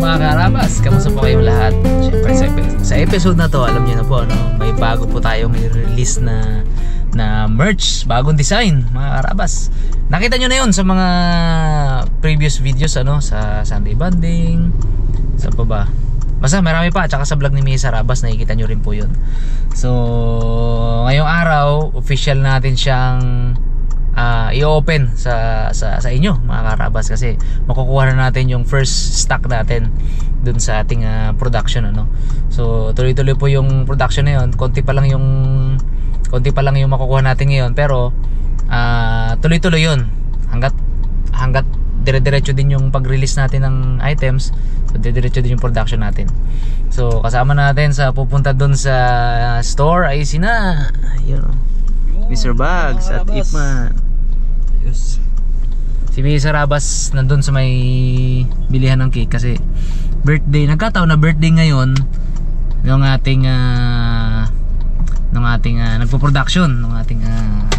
mga karabas, kamusta po kayong lahat? Siyempre sa episode na to, alam niyo na po, may bago po tayong release na merch, bagong design mga karabas. Nakita nyo na yun sa mga previous videos sa Sunday Banding, sa pa ba? Basta marami pa, tsaka sa vlog ni Misa Rabas nakikita nyo rin po yun. So ngayong araw, official natin siyang i-open sa inyo mga karabas, kasi makukuha na natin yung first stock natin dun sa ating production So tuloy-tuloy po yung production na yun. Konti pa lang yung makukuha natin ngayon, pero tuloy-tuloy yun hanggat dire-diretso din yung pag-release natin ng items. So dire-diretso din yung production natin. So kasama natin sa pupunta dun sa store ay sina Mr. Bags at Ipman. Si Misa Rabas nandun sa may bilihan ng cake kasi birthday, nagkataon na birthday ngayon ng ating nagpo-production ng ating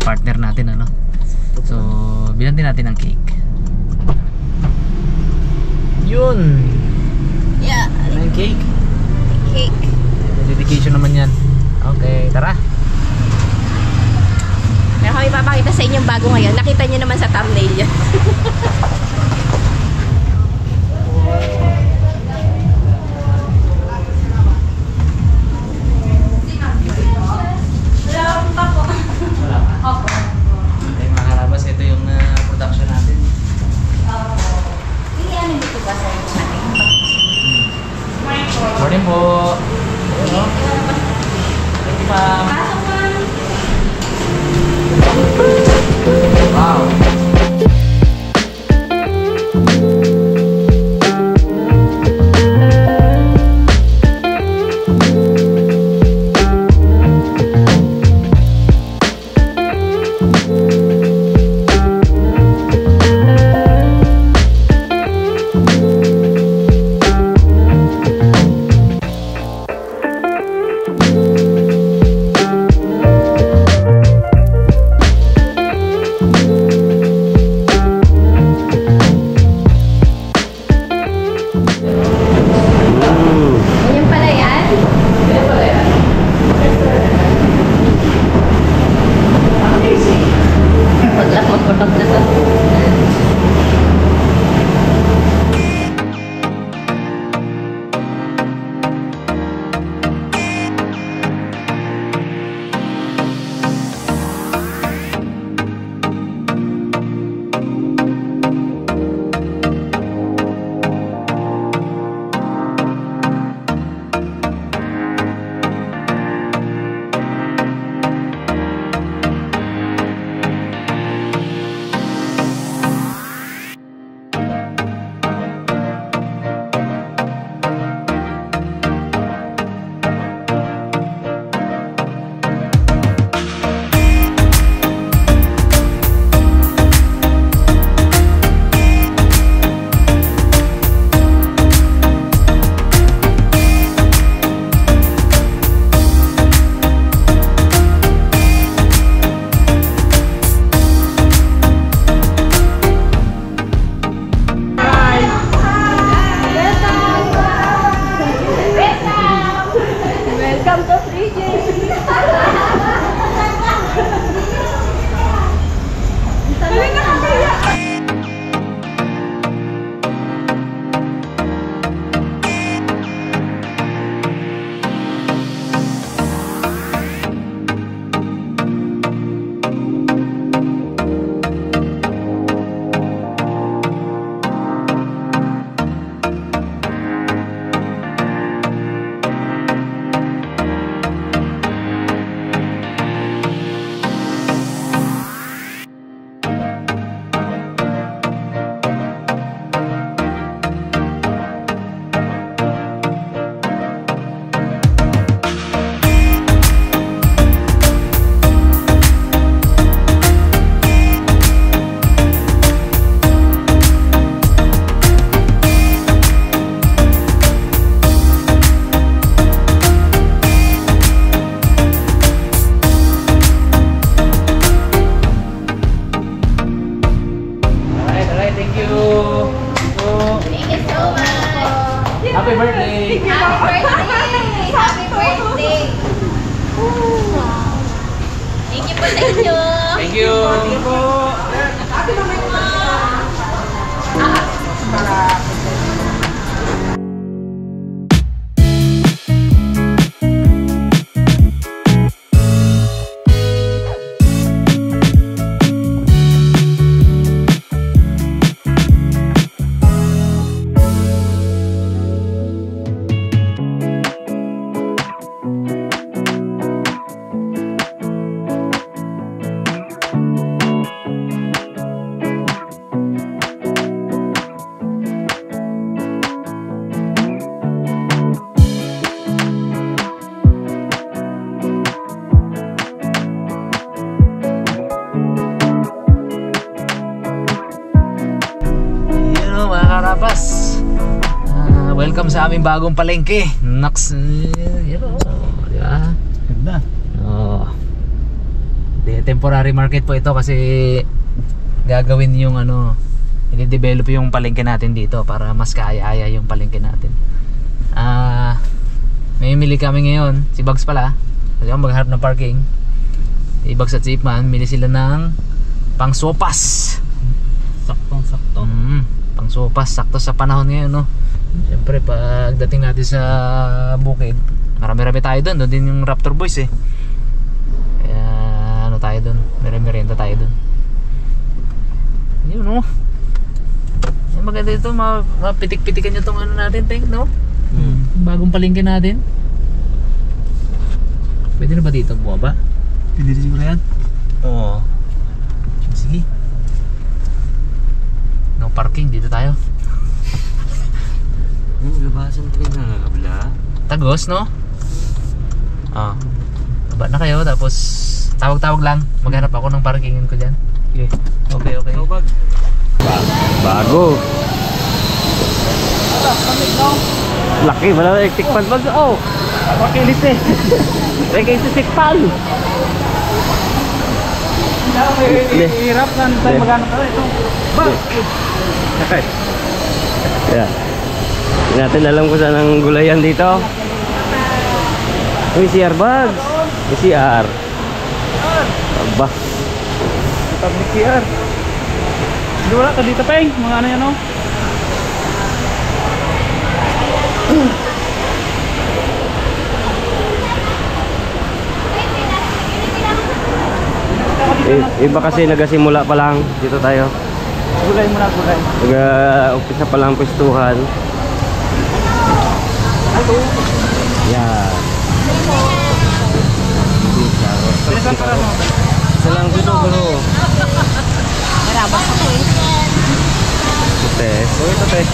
partner natin So bilan din natin ng cake. Yun. Yeah. Ano yung cake? Cake. Dedication naman yan. Okay, tara. Meron kami papakita sa inyong bago ngayon. Nakita nyo naman sa thumbnail yan. Morning po. Wow. sa aming bagong palengke. Naks, yun o. Di ba? Ganda. Oo. Temporary market po ito kasi gagawin yung ano, i-develop yung palengke natin dito para mas kaya-aya yung palengke natin. May mili kami ngayon, si Bugs pala. Kasi ako magharap ng parking. Si Bugs at si Ipman, mili sila ng pang sopas. Saktong-sakto. Pang sopas, sakto sa panahon ngayon, no. Siyempre pagdating natin sa bukid, marami-rami tayo doon. Doon din yung Raptor Boys eh. Kaya ano tayo doon, merienda tayo doon. Yun, no. Maganda ito, mapitik-pitikan nyo itong ano natin, Teng, no? Bagong palengke natin. Pwede na ba dito bumaba? Pwede rin siguro yan. Oo. Sige. No parking, dito tayo. Labasan ka rin na kabila. Tagos, no? Baba na kayo, tapos tawag-tawag lang. Maghanap ako ng parkingin ko dyan. Okay. Tawag. Bago. Laki, wala na electric fan bag. Oh, pakilis eh. Lagay sa sikpal. Hirap na tayo magano ka ito. Bag. Yeah. Hindi natin alam kung saan ang gulayan dito. May CR bag. May CR. Aba. Public CR. Hindi wala ka dito, Peng. Mga ano yan, no? Iba kasi nagasimula pa lang. Dito tayo. Gulay muna, gulay. Nag-umpisa pa lang pwestuhan. Yan. Isa lang dito, bro. Marabas ako eh. Test. Ito, test.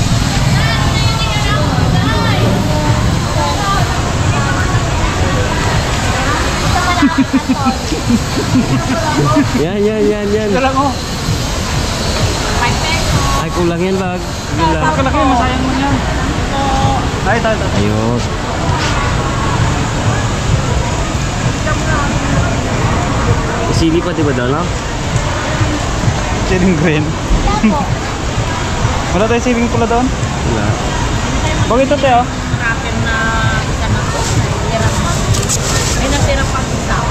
Yan. Ito lang, oh. 5 pesos. Ay, kulang yan, bag. Kalaki, masayang mo yan. Ay, ito. Ayun. Sili pa, diba daw, no? Siling green. Wala tayo siling pula doon? Wala. Bakit ito tayo? Rapper na isa na po. May natira pang isa.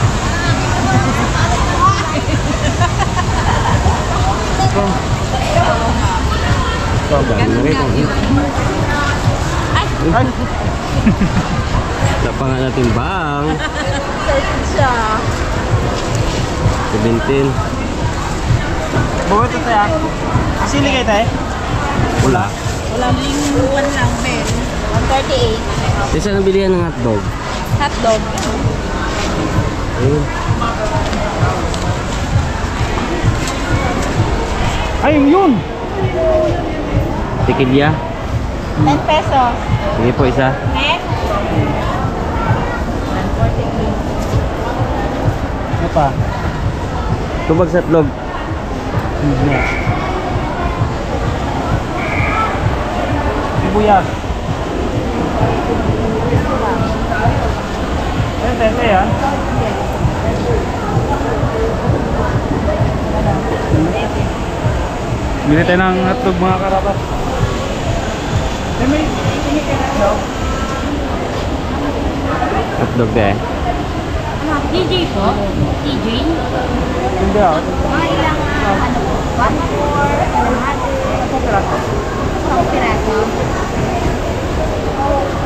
Ganda na rin. Ay! Wala pa nga natin bang. Excited siya. 17. Bakit ito tayo? Sili kayo tayo? Wala. Walang lingguan lang, Ben. 138. Isa nang bilihan ng hotdog. Hotdog. Ayun. Ay, yun! Tikilya. 10 pesos. Sige po, isa. Eh? 148. Ano pa? Tubag sa tlog. Sibuyas. Ayun, tete yan. Bili tayo ng hotdog mga karapas. May Hotdog na eh. TJ po? TJ? hindi ako. Mga ilang, ano po? 1-4, 100. 10 piraso.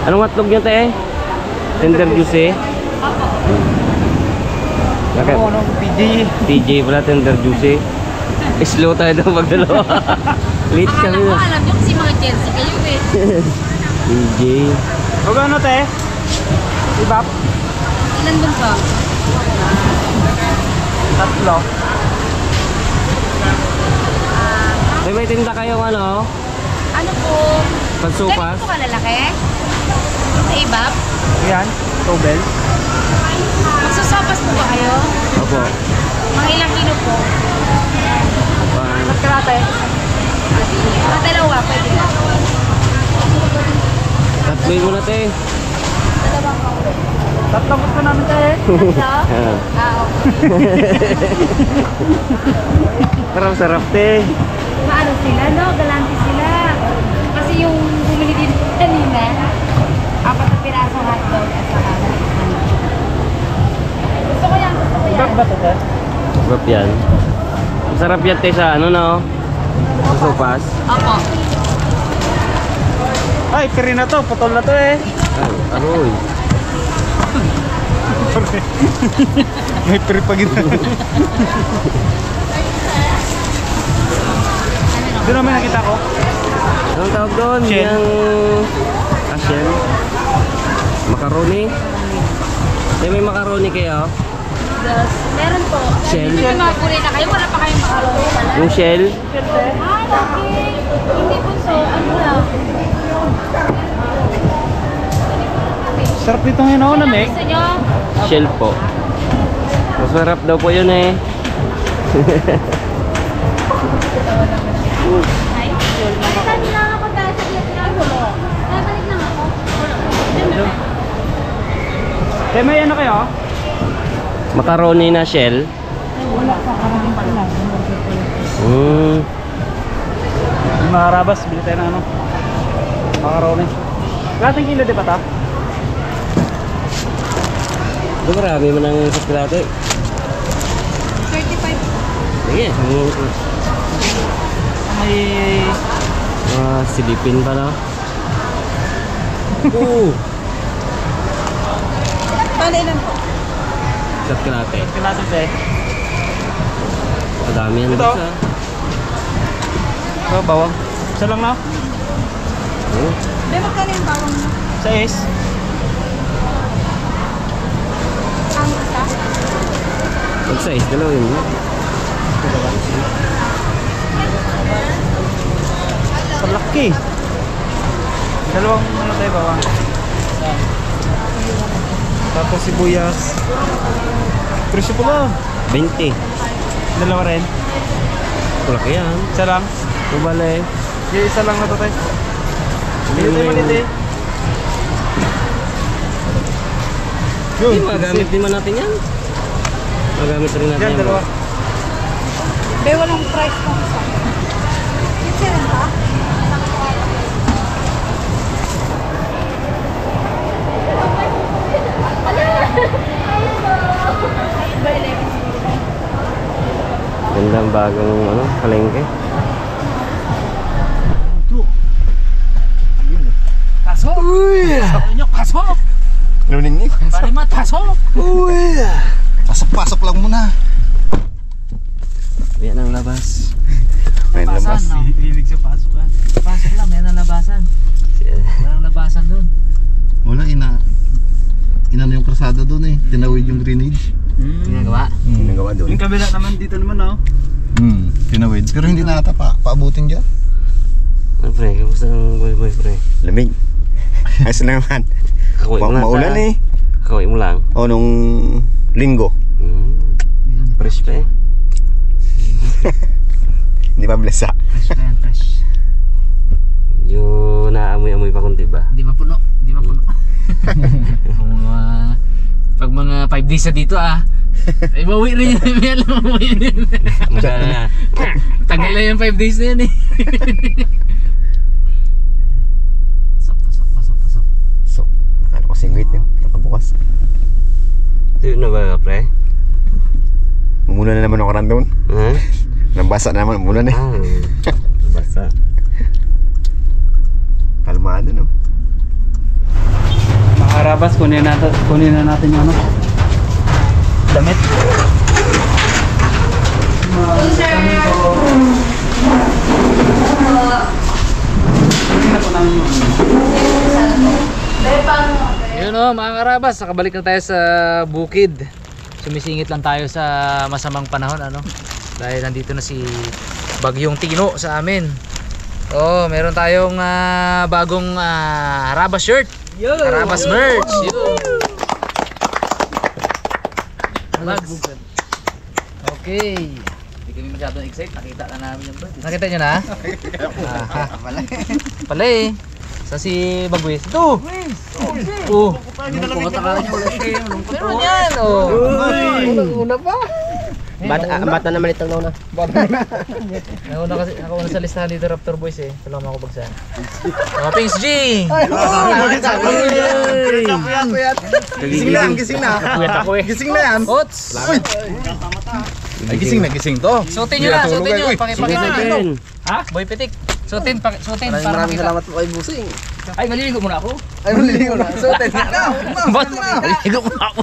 Anong hotdog nyo te? Tender juice eh. Bakit? Ano, PG. TJ pala, tender juice eh. Slow tayo daw magdalawa. Late Akala kami ko, na. alam nyo kasi mga Chelsea kayo eh. TJ. Huwag ano te? Ibap? Ilan dun pa? Tatlo. May tinda kayong ano? Ano po? Pansupas? Ganito ka lalaki? Sa ibab? Yan. Tobel. Magsasapas po ba kayo? Opo. Mga ilang kilo po? Karate. Mga dalawa, pwede na. Tatloy mo na, te. Dalawang kauli. Tatlong gusto namin tayo eh. Tatlo? Okay. Sarap-sarap, te. Maano sila, no? Galante sila. Kasi yung bumili din kanina, 4 na pirasong hotdog at saka gusto ko yan, gusto ko yan. Bag ba ito tayo? Sarap yan. Masarap yan, te, sa ano, no? Sa sopas. Opo. Ay, piri na to. Putol na to eh. Ay, aroy. May piri pa gito. Doon naman nakita ko. Anong tawag doon? Shell. Yung... shell? Macaroni? Te, may macaroni kayo? Yes. Meron po. Shell? Hindi mga kulay na kayo, wala pa kayong makaroni pala. Yung shell? Okay. Hindi po so, ano lang. Sarap dito ngayon ako lamig. Gusto nyo? Shell po. Masarap daw po yun eh. Ay, balikan lang ako dahil sa diet na ako. Balik lang ako. Te, may ano kayo? Macaroni na shell? Yung mga rabas, bili tayo ng ano. Macaroni. Lating kilo di ba ta? Ito marami mo ng saklate. 35. Sige. May... Silipin pa na. Oo. Bali lang po. Saklate. Kilate te. Madami yan. Ito. Sa. Ito, bawang. Isa lang na. Oh. May magkano yung bawang mo? Sa is. Ang isa? Mag-size, dalawin mo. Sa laki. Dalawang ano tayo bawang. Tapos sibuyas. Presyo po lang. 20. Dalawa rin. Kulak yan. Isa lang. Kubale. Yung isa lang na to tayo. Hindi tayo malit eh. Hindi, magamit din man natin yan. Magamit rin natin Yan, yan. dalawa. Be, walang price po isa. Yung rin ba? Gandang bagong ano, palengke. Pasok! Sabi nyo, pasok! Nunin niyo. Balimat, pasok! Pasok-pasok lang muna. Yan ang labas. May labas. No? Hilig sa pasok ah. Pasok lang, may nalabasan. Walang labasan doon. Wala, inano yung krasada doon eh. Tinawid yung drainage. Ginagawa. Ginagawa doon. Yung kabila naman dito naman oh. Tinawid. Pero hindi na ata paabutin dyan. Ano pre, kamusta ang boy pre? Lamig. Ayos na naman. Kakoy mo lang. Maulan eh. Kakoy mo lang. O nung linggo. Fresh pa eh. Hindi pa blasa. Fresh pa yan, fresh. Yung naamoy-amoy pa kunti ba? Di ba puno? Di ba puno? Pag mga 5 days na dito ay bawi rin yun. May alam mo yun. Magkano na? Tagal na yung 5 days na yan eh. Pasok. So, nakano ko singwit yun. Nakabukas. Ito na ba pre? Umulan na naman ako random. Ha? Nabasa na naman umulan eh. Basta. Kalmado no. Makarabas, kunin na natin yung ano. Damit. Yun o mga karabas, nakabalik na tayo sa bukid. Sumisingit lang tayo sa masamang panahon dahil nandito na si Bagyong Tino sa amin. Meron tayong bagong Karabas shirt. Karabas merch. Okay. Hindi kami masyadong excited. Nakita na namin yung bird. Nakita nyo na? Pala eh. Sa si Bagwis. Ito! Oh! Meron yan! Oh! Una pa. Bata naman itong nauna. Nauna kasi, nakauna sa listahan dito Raptor Boys eh. Wala mo ako bagsahan. Mga Pings G! Gising na. Gising na yan. Ots! Ay, gising to. Suotin nyo na, suotin nyo. Pakipakita nyo. Suotin. Ha? Boy Pitik. Suotin, suotin. Para makita. Salamat po kay Busing. Ay, maliligo muna ako. Ay, maliligo na. Suotin. Ba't? Ligo ko ako.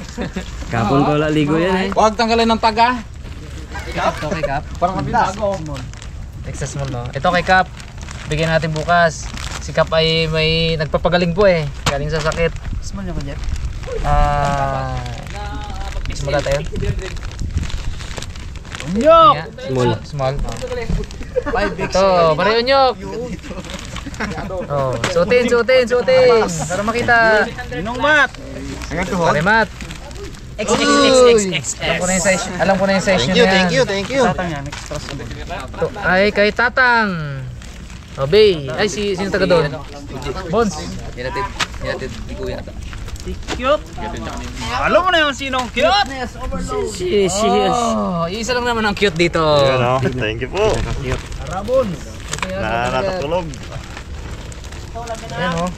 Kapon ko wala ligo yan eh. Huwag tanggalin ng taga. Ito kay Cap. Parang kabilas. Extra small no. Ito kay Cap. Bigyan natin bukas. Si Cap ay may nagpapagaling po eh. Galing sa sakit. Small niya ko, Jeff. Simula tayo. Nyok! Small. Small. Ito, pareho nyok. Oh, suotin. Para makita. Ninong mat! Parimat. Alam ko na yung size. Alam ko na yung size nyo na yan. Thank you. Tatang yan, extra small. Ito ay kay Tatang. Obey. Ay, sino taga doon? Bones. Cute! Alam mo na yung sinong cute! Oh, isa lang naman ang cute dito. Thank you po. Rabon! Nakatulog. Ayan oh.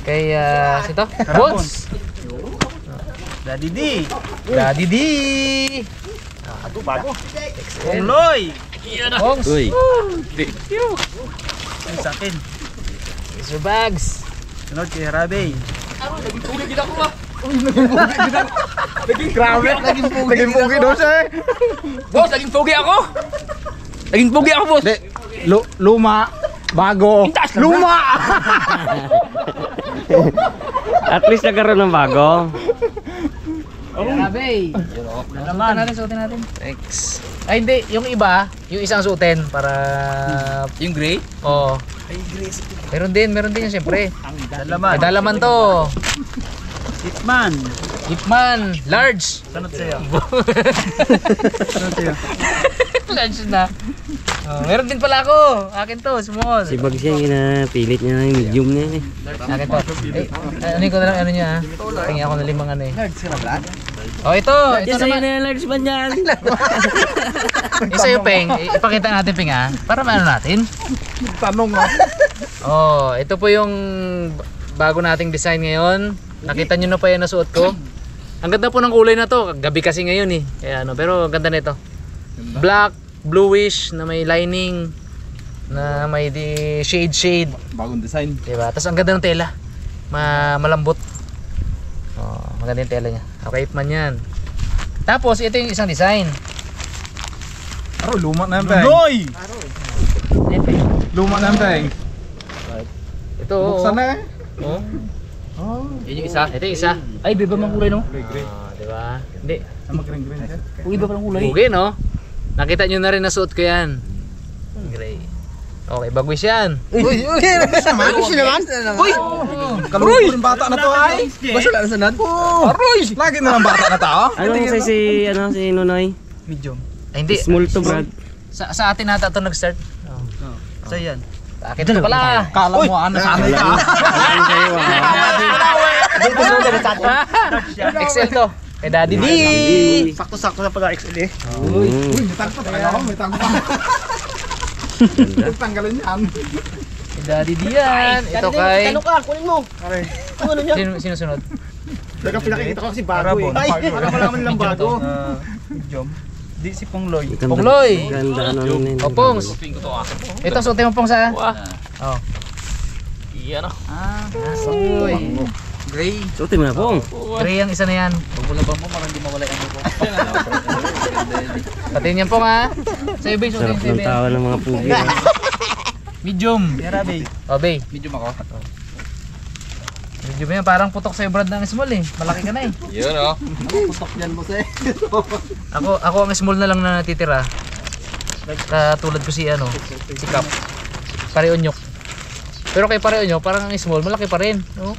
Kay, sito? Bones. Daddy D! Daddy D. Ito bago. Umloy! Bongs. Uy. Ay, sa akin. Here's your bags. Sunod kay Rabe. Naging pugi daw siya eh. Boss, naging pogi ako. Boss. Luma. Bago. Luma! At least nagkaroon ng bago. Grabe. Suotin natin. Thanks. Ay hindi, yung iba, yung isang suotin para yung gray? Oo. Meron din yan siyempre. Dalaman. May dalaman to. Hitman. Ipman, large. Sunod sa'yo. Sunod sa'yo. Large na. Meron din pala ako. Akin to, small. Si Bags yan, pinapilit niya na yung medium niya eh. Akin to. Ano ko na lang ano niya ha. Tingin ako na 5 ano eh. Oh, ito Yan sa'yo naman. na yung large man yan. Isa yung Peng. Ipakita natin Peng ha. Para maano natin. Tanong nga. Oh, ito po yung bago nating design ngayon. Nakita nyo na pa yan na suot ko. Ang ganda po ng kulay na to. Gabi kasi ngayon eh. Kaya ano, pero ang ganda nito. Black, bluish na may lining na may shade. Bagong design. Diba? Tapos ang ganda ng tela. Malambot. Oh, maganda yung tela niya. Okay, man yan. Tapos ito yung isang design. Aro, luma na yan, Peng. Noy! Luma na yan, Peng. Ito. Oh, Buksan na eh. Oh. Yun yung isa. Ito yung isa. Ay, biba mang kulay no? Diba? Hindi. Mag-green-green siya. Uy, iba palang kulay. Okay, no? Nakita nyo na rin na suot ko yan. Gray. Okay, bagwis yan. Uy, naman. Uy! Kalungkot yung bata na to ay. Basta lang sanad. Aroy! Lagi na lang bata na to. Anong size si Nonoy? Medium. Ay, hindi. Small to Brad. Sa atin nata ito nag-start. Sa'yo yan. Sa akin ito pala. Kala mo ano sa amin ka. XL to. Kay Daddy D. Sakto-sakto na pala XL eh. Uy, may tagpo tayo. May tagpo. Tanggalin yan. Kay Daddy D yan. Ito kay... ka, kunin mo. Sino sunod? Teka, pinakikita ko kasi bago Rabon. eh. Para pala naman lang bago. Medium. Di si Pongloy. Pongloy. Ganda ano yun. O, Pongs. Ito, suotin mo Pongs ha. Oh. Iyan ako. Uy. Gray. Suotin mo na Pong. Gray ang isa na yan. Bumulaban mo para hindi mawala yung buko. Patin yan Pong ha. Sa ibig suotin Sarap sa ng ibig. tawa ng mga pugi. Medium. Kay Rabe. Obey. Medium ako. Medium yan. Parang putok sa'yo Brad ng small eh. Malaki ka na eh. Yun o. Putok yan mo eh. Ako ang small na lang na natitira. Katulad ko si si Cap. Pareonyok. Pero kay Pareonyok, parang ang small, malaki pa rin. No?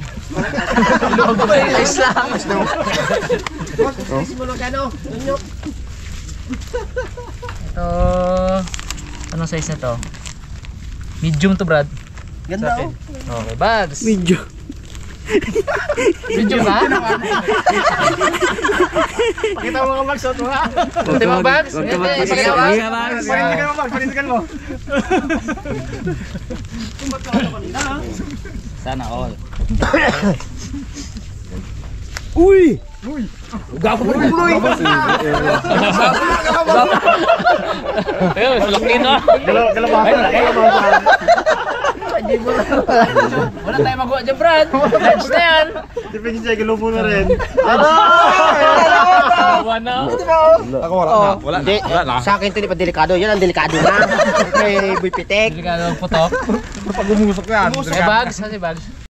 Ayos lang. Ito, anong size na to? Medium to Brad. Ganda oh. Okay, Bags. Medyo. Video ka? Pakita mo mga magsot mo ha. Ito yung Bags. Huwag ka Ito, magpakita. sige, Bags. Sige, Bags. Panindigan mo Bags, panindigan mo. Sana all. Uy! Gapo mo rin bro. Ayun, laki na. Wala tayong magawa dyan, Brad. Lunch na yan. Tipin siya, gilupo na rin. Ako wala na. Wala na. Sa akin ito di pa delikado. Yan ang delikado na. Kay Boy Pitek. Delikado ang putok. Pag umusok yan. Si Bags, si Bags.